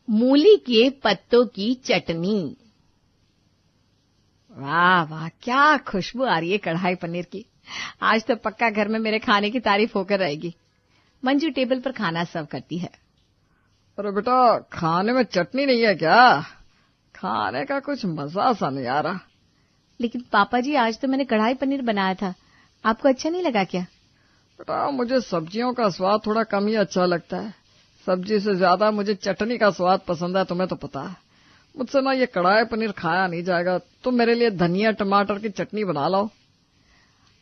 मूली के पत्तों की चटनी। वाह वाह, क्या खुशबू आ रही है कढ़ाई पनीर की। आज तो पक्का घर में मेरे खाने की तारीफ होकर रहेगी। मंजू टेबल पर खाना सर्व करती है। अरे बेटा, खाने में चटनी नहीं है क्या? खाने का कुछ मजा सा नहीं आ रहा। लेकिन पापा जी, आज तो मैंने कढ़ाई पनीर बनाया था, आपको अच्छा नहीं लगा क्या? बेटा, मुझे सब्जियों का स्वाद थोड़ा कम ही अच्छा लगता है। सब्जी से ज्यादा मुझे चटनी का स्वाद पसंद है, तुम्हें तो पता है। मुझसे ना ये कढ़ाई पनीर खाया नहीं जाएगा। तुम मेरे लिए धनिया टमाटर की चटनी बना लाओ।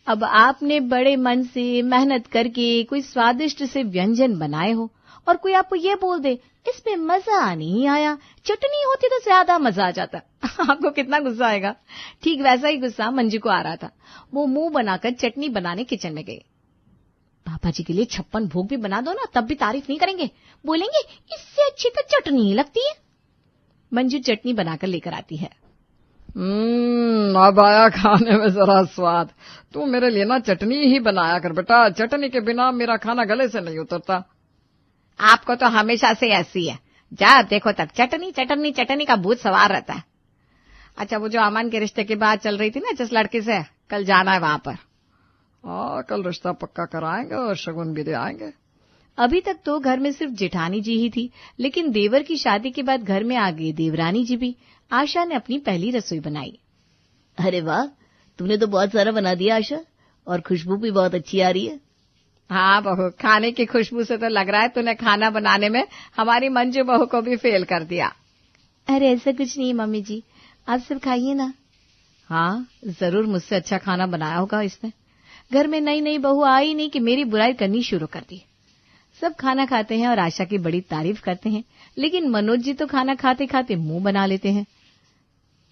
अब आपने बड़े मन से मेहनत करके कोई स्वादिष्ट से व्यंजन बनाए हो और कोई आपको ये बोल दे इसमें मजा नहीं आया, चटनी होती तो ज्यादा मजा आ जाता। आपको कितना गुस्सा आएगा। ठीक वैसा ही गुस्सा मंजू को आ रहा था। वो मुंह बनाकर चटनी बनाने किचन में गई। पापा जी के लिए 56 भोग भी बना दो ना, तब भी तारीफ नहीं करेंगे, बोलेंगे इससे अच्छी तो चटनी ही लगती है। मंजू चटनी बनाकर लेकर आती है। अब आया खाने में जरा स्वाद। तू मेरे लिए ना चटनी ही बनाया कर बेटा, चटनी के बिना मेरा खाना गले से नहीं उतरता। आपको तो हमेशा से ऐसी है, जब देखो तक चटनी चटनी चटनी का भूत सवार रहता है। अच्छा, वो जो अमन के रिश्ते की बात चल रही थी ना जिस लड़की से, कल जाना है वहां पर। कल रिश्ता पक्का कराएंगे और शगुन भी दे आएंगे। अभी तक तो घर में सिर्फ जेठानी जी ही थी, लेकिन देवर की शादी के बाद घर में आ गई देवरानी जी भी। आशा ने अपनी पहली रसोई बनाई। अरे वाह, तुमने तो बहुत सारा बना दिया आशा, और खुशबू भी बहुत अच्छी आ रही है। हाँ बहू, खाने की खुशबू से तो लग रहा है तूने खाना बनाने में हमारी मंजू बहू को भी फेल कर दिया। अरे ऐसा कुछ नहीं मम्मी जी, आप सब खाइए ना। हाँ, जरूर मुझसे अच्छा खाना बनाया होगा इसने। घर में नई नई बहू आई नहीं कि मेरी बुराई करनी शुरू कर दी। सब खाना खाते हैं और आशा की बड़ी तारीफ करते हैं, लेकिन मनोज जी तो खाना खाते खाते मुंह बना लेते हैं।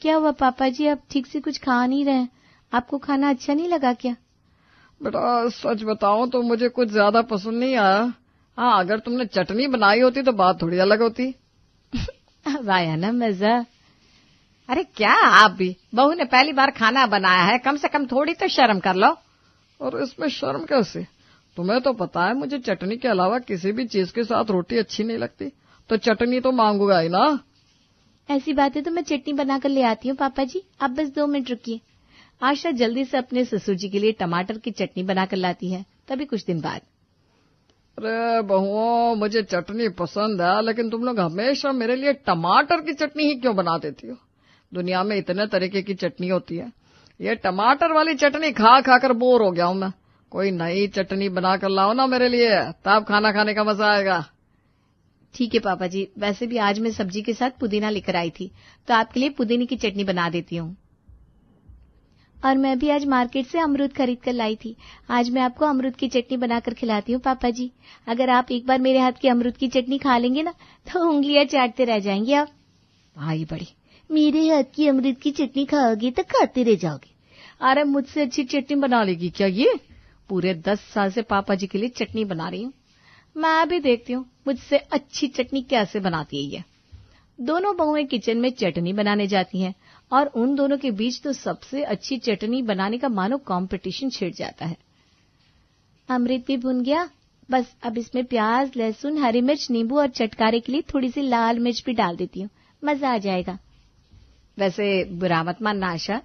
क्या हुआ पापा जी, आप ठीक से कुछ खा नहीं रहे? आपको खाना अच्छा नहीं लगा क्या? बेटा, सच बताऊं तो मुझे कुछ ज्यादा पसंद नहीं आया। हाँ, अगर तुमने चटनी बनाई होती तो बात थोड़ी अलग होती। वाया ना मजा। अरे क्या आप भी, बहू ने पहली बार खाना बनाया है, कम से कम थोड़ी तो शर्म कर लो। और इसमें शर्म कैसे? तुम्हें तो पता है मुझे चटनी के अलावा किसी भी चीज के साथ रोटी अच्छी नहीं लगती, तो चटनी तो मांगूंगा ही ना। ऐसी बात है तो मैं चटनी बनाकर ले आती हूँ पापा जी, आप बस 2 मिनट रुकिए। आशा जल्दी से अपने ससुर जी के लिए टमाटर की चटनी बनाकर लाती है। तभी कुछ दिन बाद, अरे बहुओं, मुझे चटनी पसंद है, लेकिन तुम लोग हमेशा मेरे लिए टमाटर की चटनी ही क्यों बना देती हो? दुनिया में इतने तरीके की चटनी होती है, ये टमाटर वाली चटनी खा खाकर बोर हो गया हूं मैं। कोई नई चटनी बनाकर लाओ ना मेरे लिए, तब खाना खाने का मजा आएगा। ठीक है पापा जी, वैसे भी आज मैं सब्जी के साथ पुदीना लेकर आई थी, तो आपके लिए पुदीने की चटनी बना देती हूँ। और मैं भी आज मार्केट से अमरूद खरीद कर लाई थी, आज मैं आपको अमरूद की चटनी बनाकर खिलाती हूँ पापा जी। अगर आप एक बार मेरे हाथ की अमरूद की चटनी खा लेंगे ना, तो उंगलियां चाटते रह जाएंगे आप। भाई बड़ी, मेरे हाथ की अमरूद की चटनी खाओगे तो खाते रह जाओगे। अरे मुझसे अच्छी चटनी बना लेगी क्या ये? पूरे 10 साल से पापा जी के लिए चटनी बना रही हूँ, मैं भी देखती हूँ मुझसे अच्छी चटनी कैसे बनाती है ये। दोनों बहुएं किचन में चटनी बनाने जाती हैं और उन दोनों के बीच तो सबसे अच्छी चटनी बनाने का मानो कंपटीशन छिड़ जाता है। अमृत भी भुन गया, बस अब इसमें प्याज, लहसुन, हरी मिर्च, नींबू और चटकारे के लिए थोड़ी सी लाल मिर्च भी डाल देती हूँ, मजा आ जाएगा। वैसे बुरा मत मानना आशा,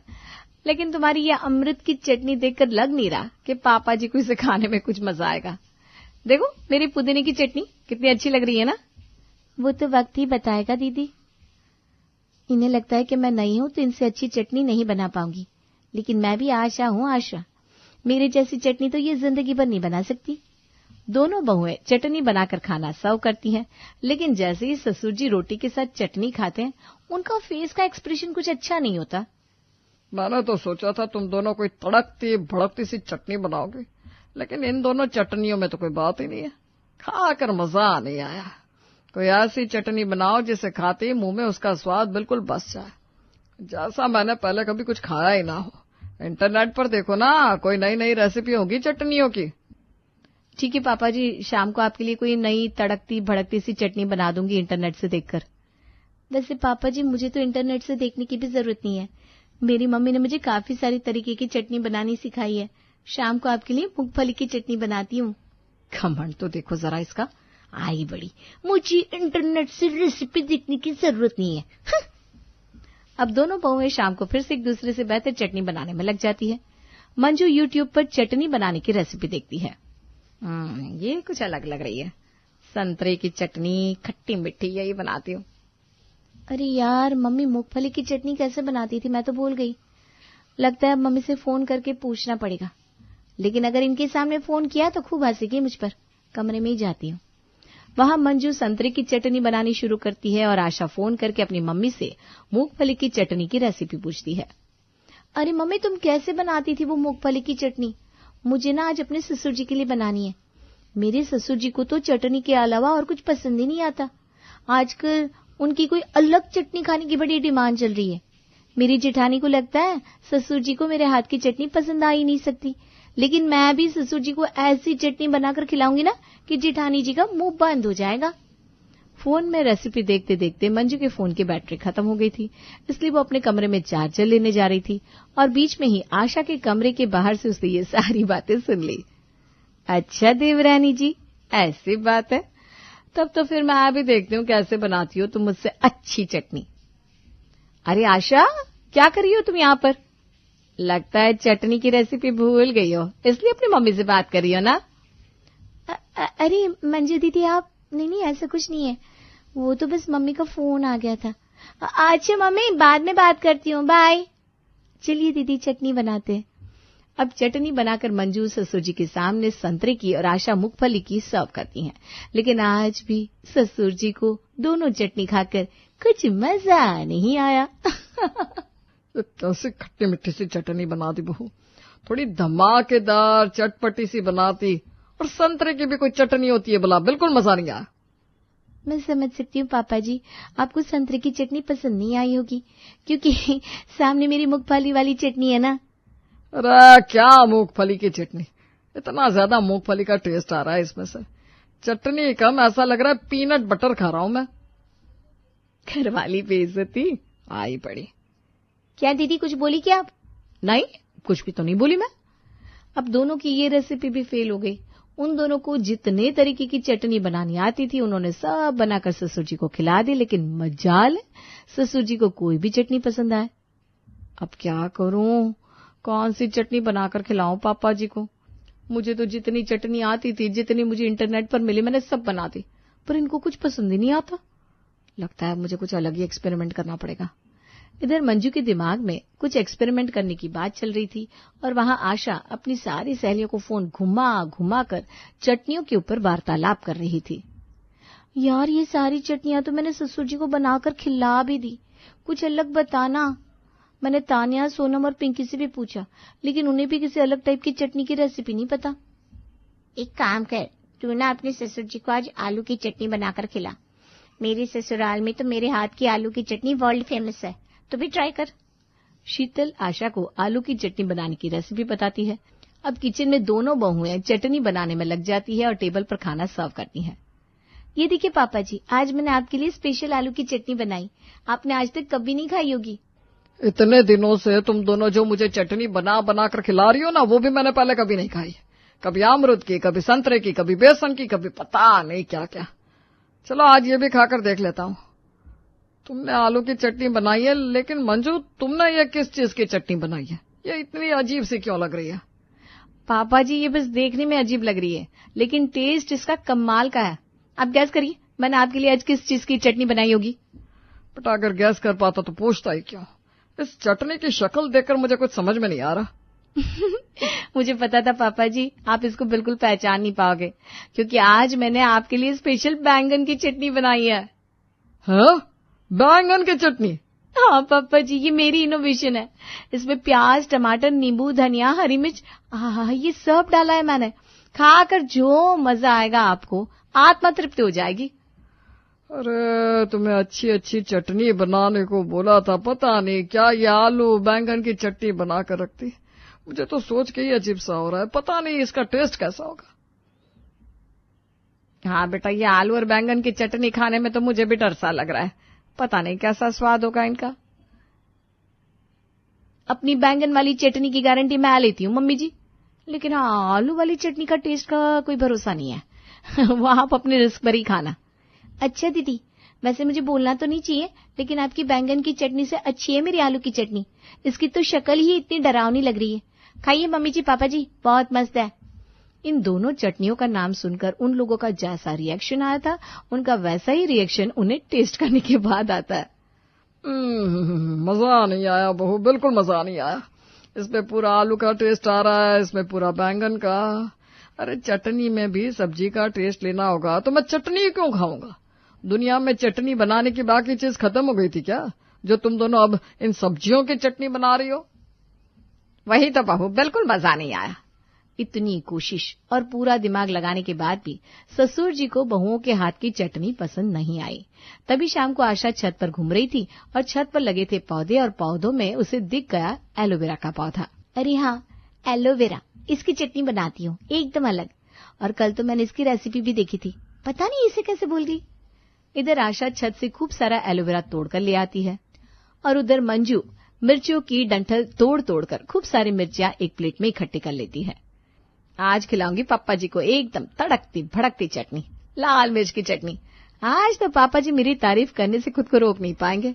लेकिन तुम्हारी ये अमृत की चटनी देखकर लग नहीं रहा कि पापा जी को इसे खाने में कुछ मजा आएगा। देखो मेरी पुदीने की चटनी कितनी अच्छी लग रही है ना। वो तो वक्त ही बताएगा दीदी। इन्हें लगता है कि मैं नई हूं तो इनसे अच्छी चटनी नहीं बना पाऊंगी, लेकिन मैं भी आशा हूं आशा, मेरे जैसी चटनी तो ये जिंदगी भर नहीं बना सकती। दोनों बहुएं चटनी बनाकर खाना सर्व करती हैं, लेकिन जैसे ही ससुर जी रोटी के साथ चटनी खाते हैं, उनका फेस का एक्सप्रेशन कुछ अच्छा नहीं होता। मैंने तो सोचा था तुम दोनों कोई तड़कती भड़कती सी चटनी बनाओगे, लेकिन इन दोनों चटनियों में तो कोई बात ही नहीं है। खाकर मजा नहीं आया। कोई ऐसी चटनी बनाओ जिसे खाते ही मुंह में उसका स्वाद बिल्कुल बस जाए, जैसा मैंने पहले कभी कुछ खाया ही ना हो। इंटरनेट पर देखो ना, कोई नई नई रेसिपी होगी चटनियों की। ठीक है पापा जी, शाम को आपके लिए कोई नई तड़कती भड़कती सी चटनी बना दूंगी इंटरनेट से देखकर। वैसे पापा जी, मुझे तो इंटरनेट से देखने की भी जरूरत नहीं है, मेरी मम्मी ने मुझे काफी सारी तरीके की चटनी बनानी सिखाई है। शाम को आपके लिए मूंगफली की चटनी बनाती हूँ। घमंड तो देखो जरा इसका, आई बड़ी, मुझे इंटरनेट से रेसिपी देखने की जरूरत नहीं है। अब दोनों बहुएं शाम को फिर से एक दूसरे से बेहतर चटनी बनाने में लग जाती है। मंजू यूट्यूब पर चटनी बनाने की रेसिपी देखती है। ये कुछ अलग लग रही है। संतरे की चटनी, खट्टी मिट्टी, यही बनाती हूँ। अरे यार, मम्मी मूंगफली की चटनी कैसे बनाती थी मैं तो भूल गई। लगता है अब मम्मी से फोन करके पूछना पड़ेगा। लेकिन अगर इनके सामने फोन किया तो खूब हंसेगी मुझ पर। कमरे में ही जाती हूँ। वहां मंजू संतरे की चटनी बनानी शुरू करती है और आशा फोन करके अपनी मम्मी से मूंगफली की चटनी की रेसिपी पूछती है। अरे मम्मी, तुम कैसे बनाती थी वो मूंगफली की चटनी? मुझे ना आज अपने ससुर जी के लिए बनानी है। मेरे ससुर जी को तो चटनी के अलावा और कुछ पसंद ही नहीं आता। आजकल उनकी कोई अलग चटनी खाने की बड़ी डिमांड चल रही है। मेरी जेठानी को लगता है ससुर जी को मेरे हाथ की चटनी पसंद आ ही नहीं सकती। लेकिन मैं भी ससुर जी को ऐसी चटनी बनाकर खिलाऊंगी ना कि जेठानी जी का मुंह बंद हो जाएगा। फोन में रेसिपी देखते देखते मंजू के फोन की बैटरी खत्म हो गई थी, इसलिए वो अपने कमरे में चार्जर लेने जा रही थी और बीच में ही आशा के कमरे के बाहर से उसने ये सारी बातें सुन ली। अच्छा देवरानी जी, ऐसी बात है, तब तो फिर मैं भी देखती हूँ कैसे बनाती हो तुम मुझसे अच्छी चटनी। अरे आशा, क्या कर रही हो तुम यहाँ पर? लगता है चटनी की रेसिपी भूल गई हो, इसलिए अपनी मम्मी से बात कर रही हो ना? अरे मंजू दीदी, आप नहीं ऐसा कुछ नहीं है। वो तो बस मम्मी का फोन आ गया था। अच्छा मम्मी, बाद में बात करती हूँ, बाय। चलिए दीदी, चटनी बनाते हैं। अब चटनी बनाकर मंजू ससुर जी के सामने संतरे की और आशा मूंगफली की सर्व करती हैं। लेकिन आज भी ससुर जी को दोनों चटनी खाकर कुछ मजा नहीं आया। कैसे खट्टी मिट्टी सी चटनी बना दी बहू, थोड़ी धमाकेदार चटपटी सी बनाती। और संतरे की भी कोई चटनी होती है भला, बिल्कुल मजा नहीं आया। मैं समझ सकती हूँ पापा जी, आपको संतरे की चटनी पसंद नहीं आई होगी, क्योंकि सामने मेरी मूंगफली वाली चटनी है ना। अरे क्या मूंगफली की चटनी, इतना ज्यादा मूंगफली का टेस्ट आ रहा है इसमें से। चटनी कम, ऐसा लग रहा है पीनट बटर खा रहा हूं मैं। घरवाली बेइज्जती आई पड़ी। क्या दीदी, कुछ बोली क्या आप? नहीं, कुछ भी तो नहीं बोली मैं। अब दोनों की ये रेसिपी भी फेल हो गई। उन दोनों को जितने तरीके की चटनी बनानी आती थी उन्होंने सब बनाकर ससुर जी को खिला दी, लेकिन मजाल ससुर जी को कोई भी चटनी पसंद आए। अब क्या करूं, कौन सी चटनी बनाकर खिलाऊं पापा जी को? मुझे तो जितनी चटनी आती थी, जितनी मुझे इंटरनेट पर मिली, मैंने सब बना दी, पर इनको कुछ पसंद ही नहीं आता। लगता है मुझे कुछ अलग ही एक्सपेरिमेंट करना पड़ेगा। इधर मंजू के दिमाग में कुछ एक्सपेरिमेंट करने की बात चल रही थी और वहां आशा अपनी सारी सहेलियों को फोन घुमा घुमा कर चटनियों के ऊपर वार्तालाप कर रही थी। यार, ये सारी चटनियां तो मैंने ससुर जी को बनाकर खिला भी दी, कुछ अलग बताना। मैंने तानिया, सोनम और पिंकी से भी पूछा, लेकिन उन्हें भी किसी अलग टाइप की चटनी की रेसिपी नहीं पता। एक काम कर, तू ना अपने ससुर जी को आज आलू की चटनी बनाकर खिला। मेरे ससुराल में तो मेरे हाथ की आलू की चटनी वर्ल्ड फेमस है, तो भी ट्राई कर। शीतल आशा को आलू की चटनी बनाने की रेसिपी बताती है। अब किचन में दोनों बहुएं चटनी बनाने में लग जाती है और टेबल पर खाना सर्व करती हैं। ये देखिए पापा जी, आज मैंने आपके लिए स्पेशल आलू की चटनी बनाई। आपने आज तक कभी नहीं खाई होगी। इतने दिनों से तुम दोनों जो मुझे चटनी बना बना कर खिला रही हो ना, वो भी मैंने पहले कभी नहीं खाई। कभी अमरूद की, कभी संतरे की, कभी बेसन की, कभी पता नहीं क्या क्या। चलो आज ये भी खाकर देख लेता हूँ। तुमने आलू की चटनी बनाई है, लेकिन मंजू तुमने ये किस चीज की चटनी बनाई है? ये इतनी अजीब सी क्यों लग रही है? पापा जी, ये बस देखने में अजीब लग रही है, लेकिन टेस्ट इसका कमाल का है। आप गैस करिए, मैंने आपके लिए आज किस चीज की चटनी बनाई होगी? बेटा, अगर गैस कर पाता तो पूछता ही क्यों। इस चटनी की शक्ल देखकर मुझे कुछ समझ में नहीं आ रहा। मुझे पता था पापा जी, आप इसको बिल्कुल पहचान नहीं पाओगे, क्योंकि आज मैंने आपके लिए स्पेशल बैंगन की चटनी बनाई है। हाँ, बैंगन की चटनी? हाँ पापा जी, ये मेरी इनोवेशन है। इसमें प्याज, टमाटर, नींबू, धनिया, हरी मिर्च, ये सब डाला है मैंने। खाकर जो मजा आएगा आपको, आत्मा तृप्ति हो जाएगी। अरे, तुम्हें अच्छी अच्छी चटनी बनाने को बोला था, पता नहीं क्या ये आलू बैंगन की चटनी बना कर रखती। मुझे तो सोच के ही अजीब सा हो रहा है, पता नहीं इसका टेस्ट कैसा होगा। हाँ बेटा, ये आलू और बैंगन की चटनी खाने में तो मुझे भी डर सा लग रहा है, पता नहीं कैसा स्वाद होगा इनका। अपनी बैंगन वाली चटनी की गारंटी मैं लेती हूँ मम्मी जी, लेकिन हाँ, आलू वाली चटनी का टेस्ट का कोई भरोसा नहीं है। वो आप अपने रिस्क पर ही खाना। अच्छा दीदी, वैसे मुझे बोलना तो नहीं चाहिए, लेकिन आपकी बैंगन की चटनी से अच्छी है मेरी आलू की चटनी। इसकी तो शक्ल ही इतनी डरावनी लग रही है। खाइए मम्मी जी, पापा जी, बहुत मस्त है। इन दोनों चटनियों का नाम सुनकर उन लोगों का जैसा रिएक्शन आया था, उनका वैसा ही रिएक्शन उन्हें टेस्ट करने के बाद आता है। मजा नहीं आया बहू, बिल्कुल मजा नहीं आया। इसमें पूरा आलू का टेस्ट आ रहा है, इसमें पूरा बैंगन का। अरे चटनी में भी सब्जी का टेस्ट लेना होगा तो मैं चटनी क्यों खाऊंगा? दुनिया में चटनी बनाने की बाकी चीज खत्म हो गई थी क्या, जो तुम दोनों अब इन सब्जियों की चटनी बना रही हो? वही तो बहू, बिल्कुल मजा नहीं आया। इतनी कोशिश और पूरा दिमाग लगाने के बाद भी ससुर जी को बहुओं के हाथ की चटनी पसंद नहीं आई। तभी शाम को आशा छत पर घूम रही थी और छत पर लगे थे पौधे और पौधों में उसे दिख गया एलोवेरा का पौधा। अरे हाँ, एलोवेरा, इसकी चटनी बनाती हूँ एकदम अलग। और कल तो मैंने इसकी रेसिपी भी देखी थी, पता नहीं इसे कैसे भूल गई। इधर आशा छत से खूब सारा एलोवेरा तोड़कर ले आती है और उधर मंजू मिर्चियों की डंठल तोड़ तोड़कर खूब सारी मिर्चियां एक प्लेट में इकट्ठी कर लेती है। आज खिलाऊंगी पापा जी को एकदम तड़कती भड़कती चटनी, लाल मिर्च की चटनी। आज तो पापा जी मेरी तारीफ करने से खुद को रोक नहीं पाएंगे।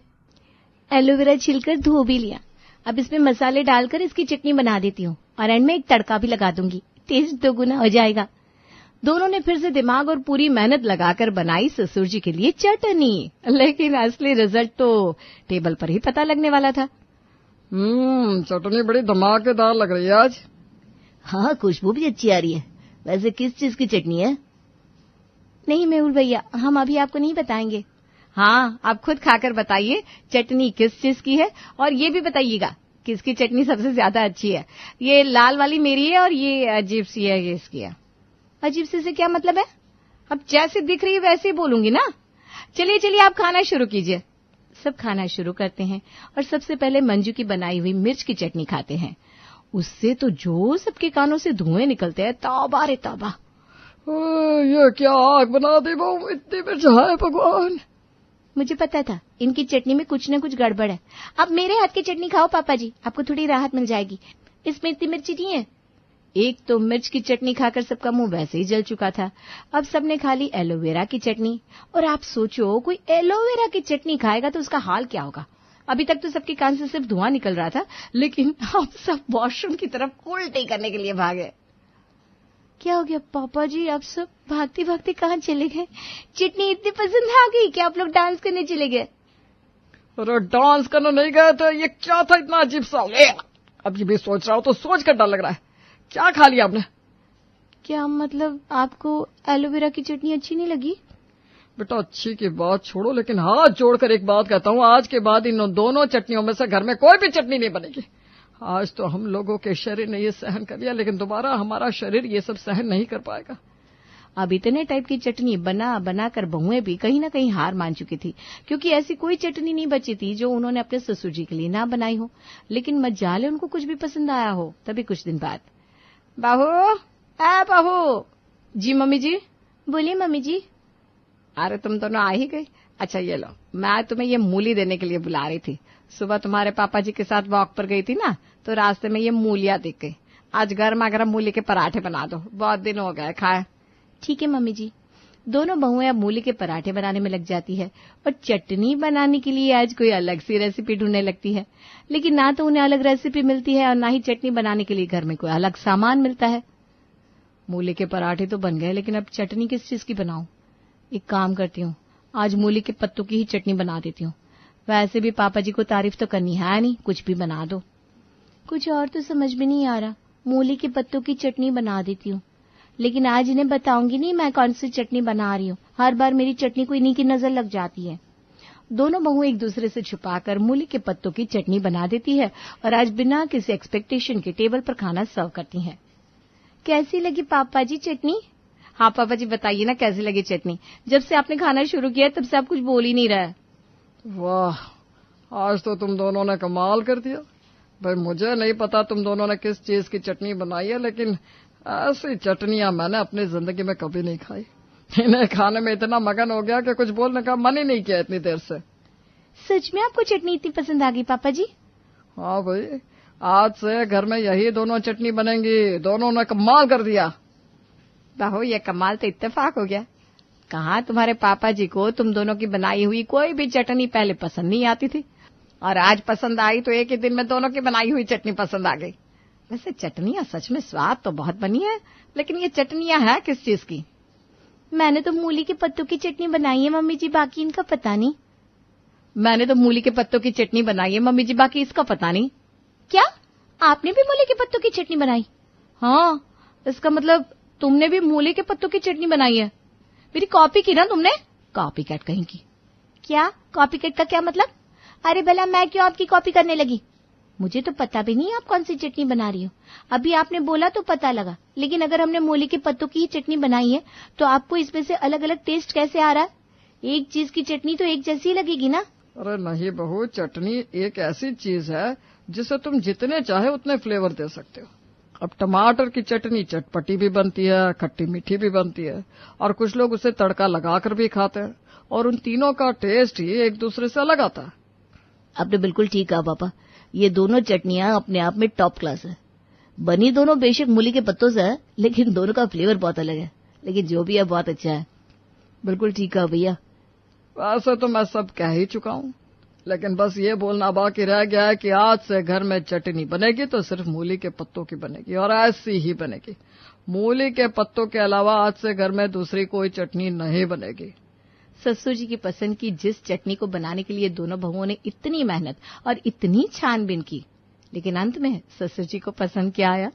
एलोवेरा छिलकर धो भी लिया, अब इसमें मसाले डालकर इसकी चटनी बना देती हूँ और एंड में एक तड़का भी लगा दूंगी, टेस्ट दोगुना हो जाएगा। दोनों ने फिर से दिमाग और पूरी मेहनत लगाकर बनाई ससुर जी के लिए चटनी, लेकिन असली रिजल्ट तो टेबल पर ही पता लगने वाला था। चटनी बड़ी धमाकेदार लग रही है आज। हाँ, खुशबू भी अच्छी आ रही है। वैसे किस चीज की चटनी है? नहीं मेहुल भैया, हम अभी आपको नहीं बताएंगे। हाँ, आप खुद खाकर बताइए चटनी किस चीज की है, और ये भी बताइएगा किसकी चटनी सबसे ज्यादा अच्छी है। ये लाल वाली मेरी है और ये अजीब सी है, ये इसकी है। अजीब से क्या मतलब है? अब जैसे दिख रही है वैसे ही बोलूंगी ना। चलिए चलिए, आप खाना शुरू कीजिए। सब खाना शुरू करते हैं और सबसे पहले मंजू की बनाई हुई मिर्च की चटनी खाते हैं। उससे तो जो सबके कानों से धुएं निकलते हैं, तौबा रे तौबा। ये क्या आग बना दी बहू, इतनी मिर्च है भगवान। मुझे पता था इनकी चटनी में कुछ न कुछ गड़बड़ है। अब मेरे हाथ की चटनी खाओ पापा जी, आपको थोड़ी राहत मिल जाएगी। इसमें इतनी मिर्ची नहीं है। एक तो मिर्च की चटनी खाकर सबका मुंह वैसे ही जल चुका था, अब सबने खा ली एलोवेरा की चटनी। और आप सोचो, कोई एलोवेरा की चटनी खाएगा तो उसका हाल क्या होगा। अभी तक तो सबके कान से सिर्फ धुआं निकल रहा था, लेकिन अब सब वॉशरूम की तरफ उल्टी करने के लिए भागे। क्या हो गया पापा जी, आप सब भागते भागते कहाँ चले गए? चटनी इतनी पसंद आ गई कि आप लोग डांस करने चले गए? अरे डांस करने नहीं गए थे, ये क्या था इतना अजीब सा? अब ये भी सोच रहा हूँ तो सोच कर डर लग रहा है। क्या खा लिया आपने? क्या मतलब, आपको एलोवेरा की चटनी अच्छी नहीं लगी? बेटा अच्छी की बात छोड़ो, लेकिन हाथ जोड़कर एक बात कहता हूँ, आज के बाद इन दोनों चटनियों में से घर में कोई भी चटनी नहीं बनेगी। आज तो हम लोगों के शरीर ने ये सहन कर लिया, लेकिन दोबारा हमारा शरीर ये सब सहन नहीं कर पाएगा। अब इतने टाइप की चटनी बना बनाकर बहुएं भी कहीं ना कहीं हार मान चुकी थी, क्योंकि ऐसी कोई चटनी नहीं बची थी जो उन्होंने अपने ससुर जी के लिए ना बनाई हो। लेकिन मजाले उनको कुछ भी पसंद आया हो। तभी कुछ दिन बाद, बहू। जी मम्मी जी। बोलिए मम्मी जी। अरे तुम दोनों आ ही गई। अच्छा ये लो, मैं तुम्हें ये मूली देने के लिए बुला रही थी। सुबह तुम्हारे पापा जी के साथ वॉक पर गई थी ना, तो रास्ते में ये मूलियां दिख गई। आज गर्मा गर्म मूली के पराठे बना दो, बहुत दिन हो गए खाए। ठीक है मम्मी जी। दोनों बहुएं अब मूली के पराठे बनाने में लग जाती है और चटनी बनाने के लिए आज कोई अलग सी रेसिपी ढूंढने लगती है। लेकिन ना तो उन्हें अलग रेसिपी मिलती है और ना ही चटनी बनाने के लिए घर में कोई अलग सामान मिलता है। मूली के पराठे तो बन गए, लेकिन अब चटनी किस चीज की बनाऊं? एक काम करती हूँ, आज मूली के पत्तों की ही चटनी बना देती हूँ। वैसे भी पापा जी को तारीफ तो करनी है नहीं, कुछ भी बना दो। कुछ और तो समझ में नहीं आ रहा। मूली के पत्तों की चटनी बना देती हूँ, लेकिन आज इन्हें बताऊंगी नहीं मैं कौन सी चटनी बना रही हूँ। हर बार मेरी चटनी को इन्हीं की नजर लग जाती है। दोनों बहू एक दूसरे से छुपाकर मूली के पत्तों की चटनी बना देती है और आज बिना किसी एक्सपेक्टेशन के टेबल पर खाना सर्व करती हैं। कैसी लगी पापा जी चटनी? हाँ पापा जी, बताइए ना कैसी लगी चटनी। जब से आपने खाना शुरू किया तब से आप कुछ बोल ही नहीं रहे। वाह, आज तो तुम दोनों ने कमाल कर दिया। भाई मुझे नहीं पता तुम दोनों ने किस चीज की चटनी बनाई है, लेकिन ऐसी चटनियां मैंने अपनी जिंदगी में कभी नहीं खाई। इन्हें खाने में इतना मगन हो गया कि कुछ बोलने का मन ही नहीं किया इतनी देर से। सच में आपको चटनी इतनी पसंद आ गई पापा जी? हाँ भाई, आज से घर में यही दोनों चटनी बनेंगी। दोनों ने कमाल कर दिया। बहू ये कमाल तो इत्तेफाक हो गया। कहाँ तुम्हारे पापा जी को तुम दोनों की बनाई हुई कोई भी चटनी पहले पसंद नहीं आती थी, और आज पसंद आई तो एक ही दिन में दोनों की बनाई हुई चटनी पसंद आ गई। वैसे चटनियां सच में स्वाद तो बहुत बनी है, लेकिन ये चटनियां है किस चीज की? मैंने तो मूली के पत्तों की चटनी बनाई है मम्मी जी, बाकी इनका पता नहीं। मैंने तो मूली के पत्तों की चटनी बनाई है मम्मी जी, बाकी इसका पता नहीं। क्या आपने भी मूली के पत्तों की चटनी बनाई? हाँ, इसका मतलब तुमने भी मूली के पत्तों की चटनी बनाई है। मेरी कॉपी की ना तुमने, कॉपी कैट कहीं की। क्या कॉपी कैट का क्या मतलब? अरे भला मैं क्यों आपकी कॉपी करने लगी? मुझे तो पता भी नहीं आप कौन सी चटनी बना रही हो। अभी आपने बोला तो पता लगा, लेकिन अगर हमने मूली के पत्तों की ही चटनी बनाई है तो आपको इसमें से अलग अलग टेस्ट कैसे आ रहा है? एक चीज की चटनी तो एक जैसी लगेगी ना। अरे नहीं बहू, चटनी एक ऐसी चीज है जिसे तुम जितने चाहे उतने फ्लेवर दे सकते हो। अब टमाटर की चटनी चटपटी भी बनती है, खट्टी मीठी भी बनती है, और कुछ लोग उसे तड़का लगाकर भी खाते हैं, और उन तीनों का टेस्ट ही एक दूसरे से अलग आता है। आपने बिल्कुल ठीक कहा पापा, ये दोनों चटनियां अपने आप में टॉप क्लास है। बनी दोनों बेशक मूली के पत्तों से है, लेकिन दोनों का फ्लेवर बहुत अलग है। लेकिन जो भी है बहुत अच्छा है। बिल्कुल ठीक कहा भैया। वैसे तो मैं सब कह ही चुका हूँ, लेकिन बस ये बोलना बाकी रह गया है कि आज से घर में चटनी बनेगी तो सिर्फ मूली के पत्तों की बनेगी, और ऐसी ही बनेगी। मूली के पत्तों के अलावा आज से घर में दूसरी कोई चटनी नहीं बनेगी। ससुर जी की पसंद की जिस चटनी को बनाने के लिए दोनों बहुओं ने इतनी मेहनत और इतनी छानबीन की, लेकिन अंत में ससुर जी को पसंद क्या आया,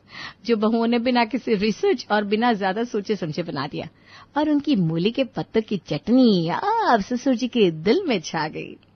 जो बहुओं ने बिना किसी रिसर्च और बिना ज्यादा सोचे समझे बना दिया, और उनकी मूली के पत्तों की चटनी अब ससुर जी के दिल में छा गई।